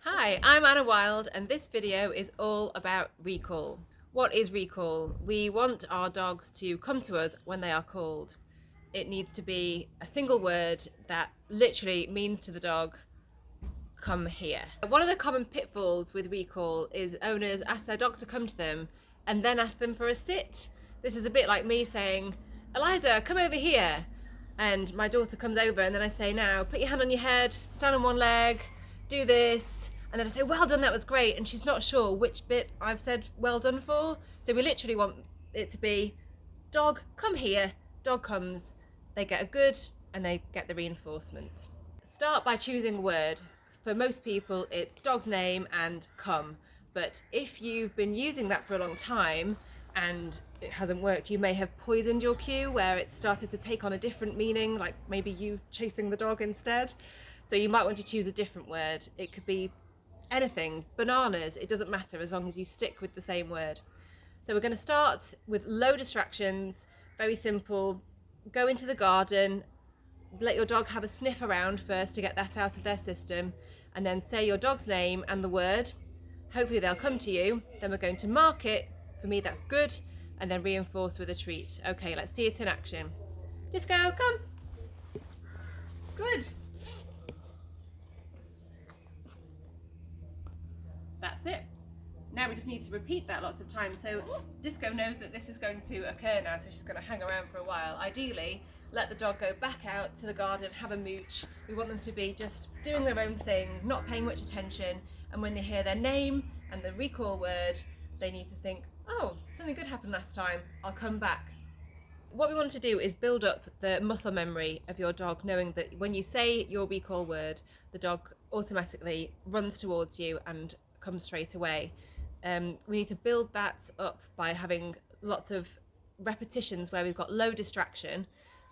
Hi, I'm Anna Wild and this video is all about recall. What is recall? We want our dogs to come to us when they are called. It needs to be a single word that literally means to the dog, come here. One of the common pitfalls with recall is owners ask their dog to come to them and then ask them for a sit. This is a bit like me saying, Eliza, come over here. And my daughter comes over and then I say, now put your hand on your head, stand on one leg, do this. And then I say, well done, that was great. And she's not sure which bit I've said well done for. So we literally want it to be, dog, come here. Dog comes, they get a good and they get the reinforcement. Start by choosing a word. For most people, it's dog's name and come. But if you've been using that for a long time and it hasn't worked, you may have poisoned your cue where it started to take on a different meaning, like maybe you chasing the dog instead. So you might want to choose a different word. It could be anything, bananas, it doesn't matter as long as you stick with the same word. So we're going to start with low distractions, very simple. Go into the garden, let your dog have a sniff around first to get that out of their system, and then say your dog's name and the word. Hopefully they'll come to you. Then we're going to mark it, for me that's good, and then reinforce with a treat. Okay, let's see it in action. Disco, come. Good. That's it. Now we just need to repeat that lots of times. So Disco knows that this is going to occur now, so she's going to hang around for a while. Ideally, let the dog go back out to the garden, have a mooch. We want them to be just doing their own thing, not paying much attention. And when they hear their name and the recall word, they need to think, oh, something good happened last time, I'll come back. What we want to do is build up the muscle memory of your dog, knowing that when you say your recall word, the dog automatically runs towards you and comes straight away. We need to build that up by having lots of repetitions where we've got low distraction,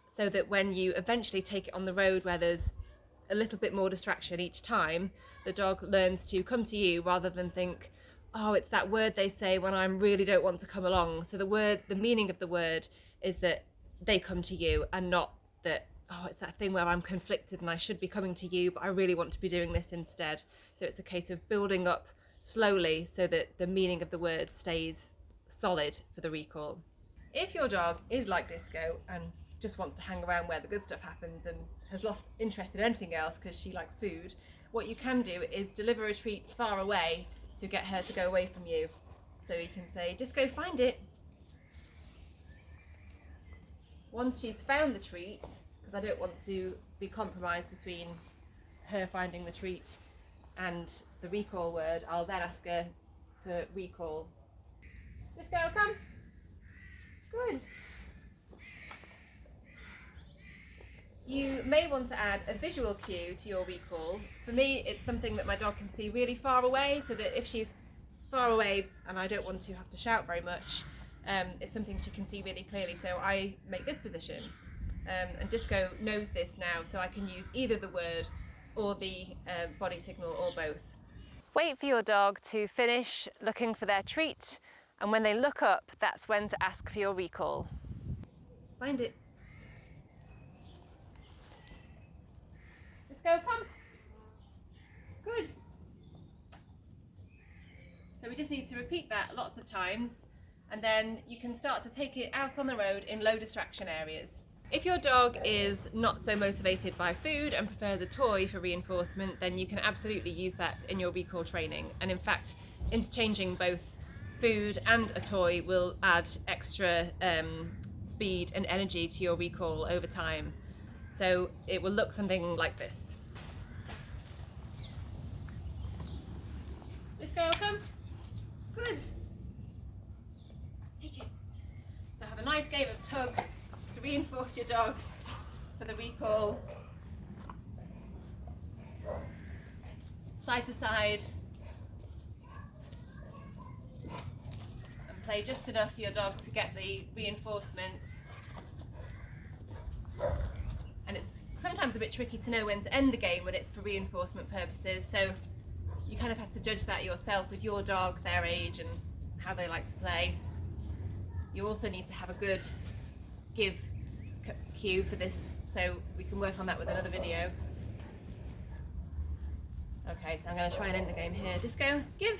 so that when you eventually take it on the road where there's a little bit more distraction each time, the dog learns to come to you rather than think, oh, it's that word they say when I really don't want to come along. So the meaning of the word is that they come to you, and not that, oh, it's that thing where I'm conflicted and I should be coming to you, but I really want to be doing this instead. So it's a case of building up slowly so that the meaning of the word stays solid for the recall. If your dog is like Disco and just wants to hang around where the good stuff happens and has lost interest in anything else because she likes food, what you can do is deliver a treat far away to get her to go away from you. So you can say, Disco, find it. Once she's found the treat, because I don't want to be compromised between her finding the treat and the recall word, I'll then ask her to recall. Disco, come. Good. You may want to add a visual cue to your recall. For me, it's something that my dog can see really far away, so that if she's far away and I don't want to have to shout very much, it's something she can see really clearly. So I make this position, and Disco knows this now, so I can use either the word or the body signal, or both. Wait for your dog to finish looking for their treat, and when they look up, that's when to ask for your recall. Find it. Disco, come. Good. So we just need to repeat that lots of times, and then you can start to take it out on the road in low distraction areas. If your dog is not so motivated by food and prefers a toy for reinforcement, then you can absolutely use that in your recall training. And in fact, interchanging both food and a toy will add extra speed and energy to your recall over time. So it will look something like this. Disco, come. Good. Take it. So have a nice game of tug to reinforce your dog for the recall. Side to side. And play just enough for your dog to get the reinforcement. And it's sometimes a bit tricky to know when to end the game when it's for reinforcement purposes, so you kind of have to judge that yourself with your dog, their age and how they like to play. You also need to have a good give cue for this, so we can work on that with another video. Okay, so I'm going to try and end the game here. Disco, give!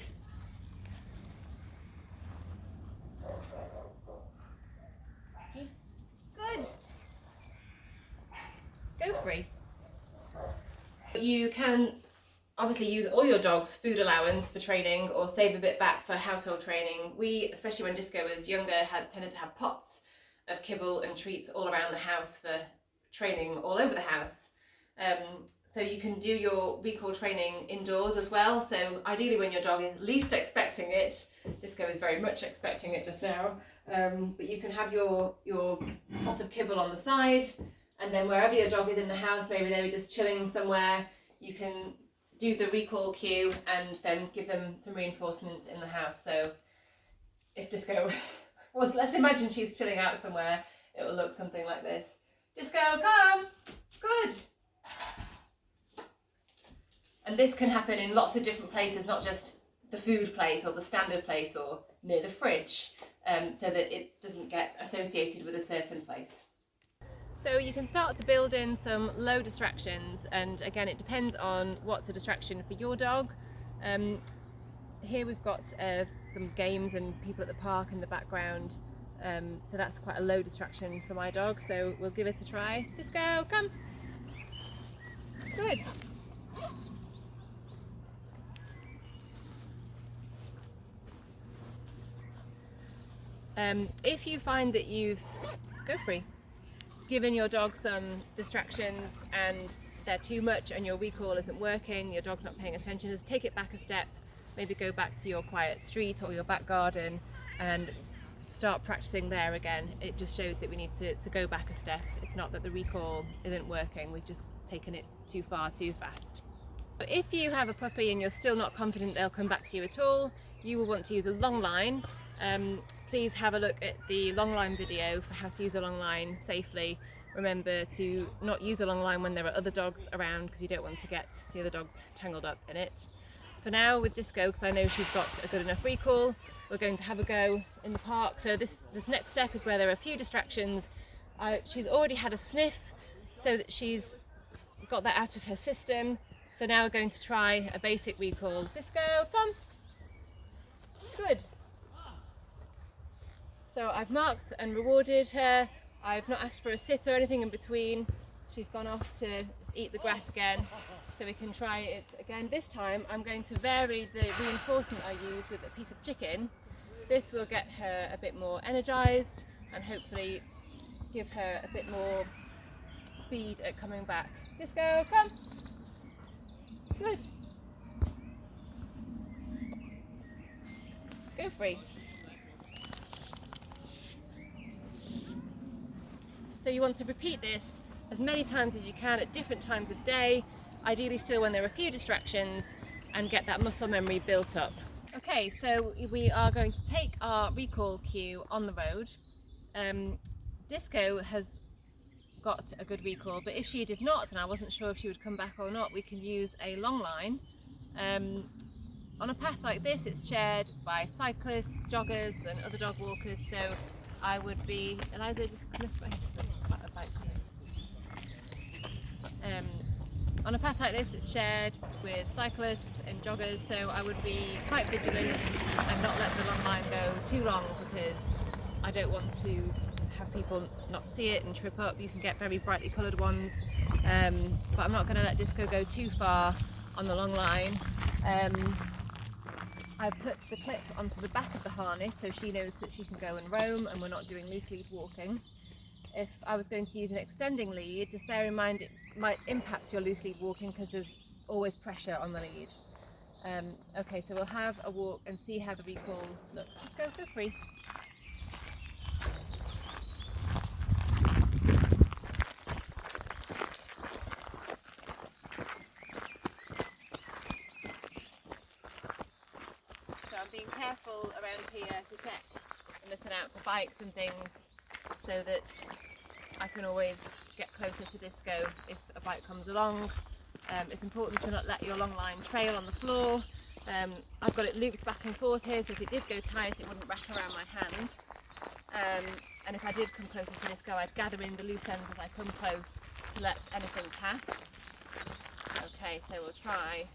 Good! Go free. You can obviously use all your dog's food allowance for training or save a bit back for household training. We, especially when Disco was younger, tended to have pots of kibble and treats all around the house for training all over the house. So you can do your recall training indoors as well. So ideally when your dog is least expecting it, Disco is very much expecting it just now, but you can have your pot of kibble on the side, and then wherever your dog is in the house, maybe they were just chilling somewhere, you can do the recall cue and then give them some reinforcements in the house. So if Disco was, let's imagine she's chilling out somewhere, it will look something like this. Disco, come! Good! And this can happen in lots of different places, not just the food place or the standard place or near the fridge, so that it doesn't get associated with a certain place. So you can start to build in some low distractions, and again it depends on what's a distraction for your dog. Here we've got some games and people at the park in the background, so that's quite a low distraction for my dog, so we'll give it a try. Disco, come! Good! If you find that you've given your dog some distractions and they're too much and your recall isn't working, your dog's not paying attention, just take it back a step, maybe go back to your quiet street or your back garden and start practicing there again. It just shows that we need to go back a step. It's not that the recall isn't working, we've just taken it too far too fast. If you have a puppy and you're still not confident they'll come back to you at all, you will want to use a long line. Please have a look at the long line video for how to use a long line safely. Remember to not use a long line when there are other dogs around, because you don't want to get the other dogs tangled up in it. For now with Disco, because I know she's got a good enough recall, we're going to have a go in the park. So this next step is where there are a few distractions. She's already had a sniff, so that she's got that out of her system. So now we're going to try a basic recall. Disco, come! Good! So I've marked and rewarded her. I've not asked for a sit or anything in between. She's gone off to eat the grass again, so we can try it again. This time I'm going to vary the reinforcement I use with a piece of chicken. This will get her a bit more energised and hopefully give her a bit more speed at coming back. Disco, come! Good! Go free! So you want to repeat this as many times as you can at different times of day, ideally still when there are a few distractions, and get that muscle memory built up. Okay, so we are going to take our recall cue on the road. Disco has got a good recall, but if she did not, and I wasn't sure if she would come back or not, we can use a long line. On a path like this, it's shared by cyclists, joggers and other dog walkers, so I would be... Eliza, just come this way, there's quite a bike coming. On a path like this, it's shared with cyclists and joggers, so I would be quite vigilant and not let the long line go too long, because I don't want to have people not see it and trip up. You can get very brightly coloured ones, but I'm not going to let Disco go too far on the long line. I've put the clip onto the back of the harness so she knows that she can go and roam and we're not doing loose lead walking. If I was going to use an extending lead, just bear in mind it might impact your loose lead walking because there's always pressure on the lead. Okay, so we'll have a walk and see how the recall looks. Let's go free. So I'm being careful around here to check and listen out for bikes and things, so that I can always get closer to Disco if a bike comes along. It's important to not let your long line trail on the floor. I've got it looped back and forth here, so if it did go tight it wouldn't wrap around my hand. And if I did come closer to Disco, I'd gather in the loose ends as I come close to let anything pass. Okay, so we'll try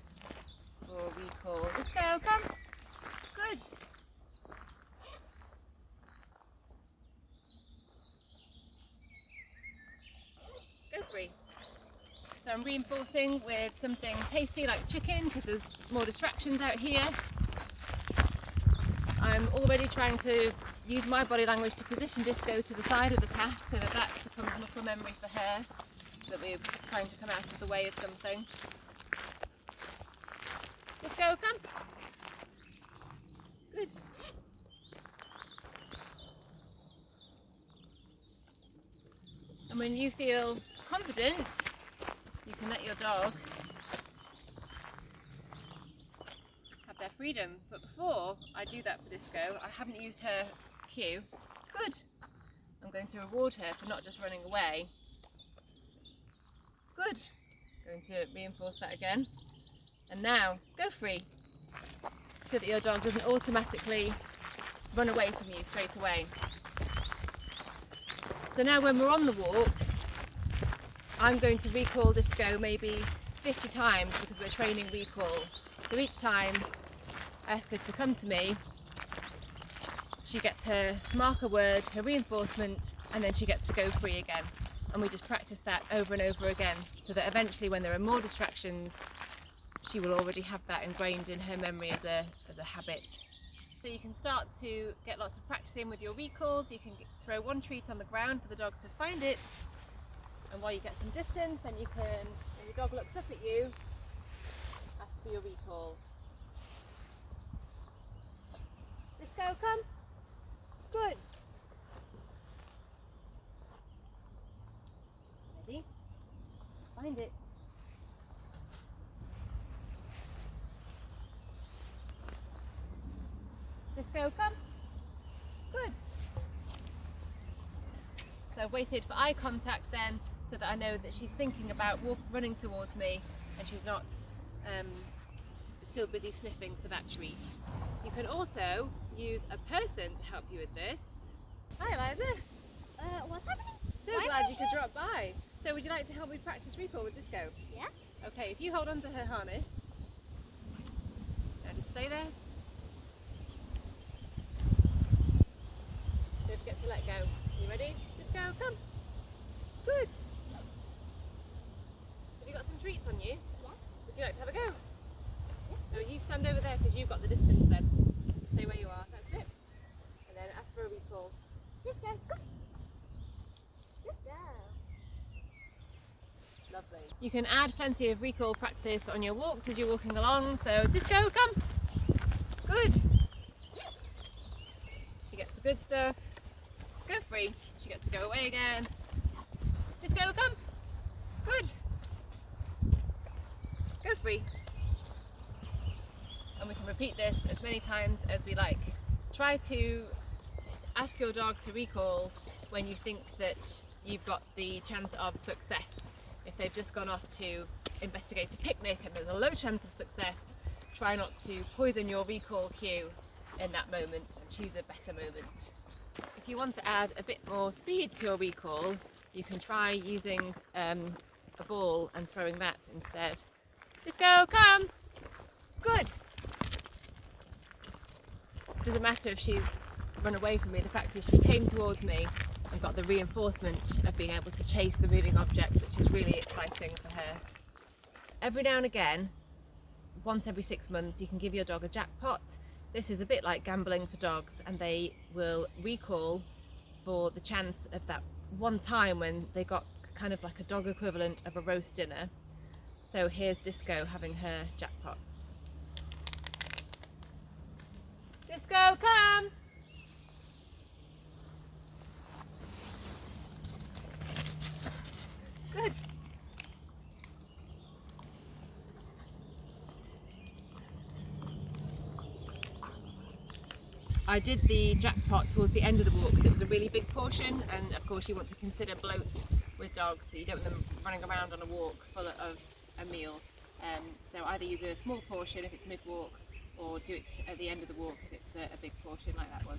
for recall. Let's go, come. Good. Go free. So I'm reinforcing with something tasty like chicken because there's more distractions out here. I'm already trying to use my body language to position Disco to the side of the path so that that becomes muscle memory for her, so that we're trying to come out of the way of something. Disco, come. Good. And when you feel confident, you can let your dog have their freedom. But before I do that for Disco, I haven't used her cue. Good. I'm going to reward her for not just running away. Good. Going to reinforce that again. And now, go free. So that your dog doesn't automatically run away from you straight away. So now when we're on the walk, I'm going to recall Disco maybe 50 times because we're training recall. So each time I ask her to come to me, she gets her marker word, her reinforcement, and then she gets to go free again. And we just practice that over and over again so that eventually when there are more distractions, she will already have that ingrained in her memory as a habit. So you can start to get lots of practice in with your recalls. You can throw one treat on the ground for the dog to find it, and while you get some distance, then you can, when your dog looks up at you, ask for your recall. Disco, come. Good. Ready? Find it. Disco, come. Good. So I've waited for eye contact then, so that I know that she's thinking about running towards me and she's not still busy sniffing for that treat. You can also use a person to help you with this. Hi Eliza. What's happening? So Why glad am I you could here? drop by. So would you like to help me practice recall with Disco? Yeah. Okay, if you hold on to her harness. Now just stay there. Don't forget to let go. You ready? Disco, come. Good. Have you got some treats on you? Yeah. Would you like to have a go? No, you stand over there because you've got the distance then. Stay where you are. That's it. And then ask for a recall. Just go. Go. Just go. Lovely. You can add plenty of recall practice on your walks as you're walking along. So Disco, come. Good. She gets the good stuff. Go free. She gets to go away again. Disco, come. Good. Go free. And we can repeat this as many times as we like. Try to ask your dog to recall when you think that you've got the chance of success. If they've just gone off to investigate a picnic and there's a low chance of success, try not to poison your recall cue in that moment and choose a better moment. If you want to add a bit more speed to your recall, you can try using a ball and throwing that instead. Disco, come! Good! Doesn't matter if she's run away from me, the fact is she came towards me and got the reinforcement of being able to chase the moving object, which is really exciting for her. Every now and again, once every 6 months, you can give your dog a jackpot. This is a bit like gambling for dogs, and they will recall for the chance of that one time when they got kind of like a dog equivalent of a roast dinner. So here's Disco having her jackpot. Disco, come! Good. I did the jackpot towards the end of the walk because it was a really big portion, and of course you want to consider bloat with dogs, so you don't want them running around on a walk full of a meal. So either use a small portion if it's mid-walk, or do it at the end of the walk if it's a big portion like that was.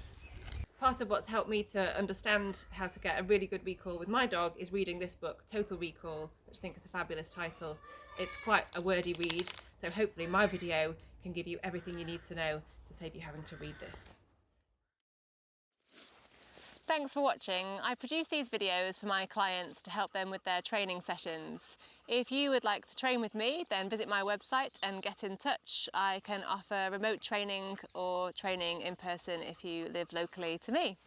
Part of what's helped me to understand how to get a really good recall with my dog is reading this book, Total Recall, which I think is a fabulous title. It's quite a wordy read, So hopefully my video can give you everything you need to know to save you having to read this. Thanks for watching. I produce these videos for my clients to help them with their training sessions. If you would like to train with me, then visit my website and get in touch. I can offer remote training or training in person if you live locally to me.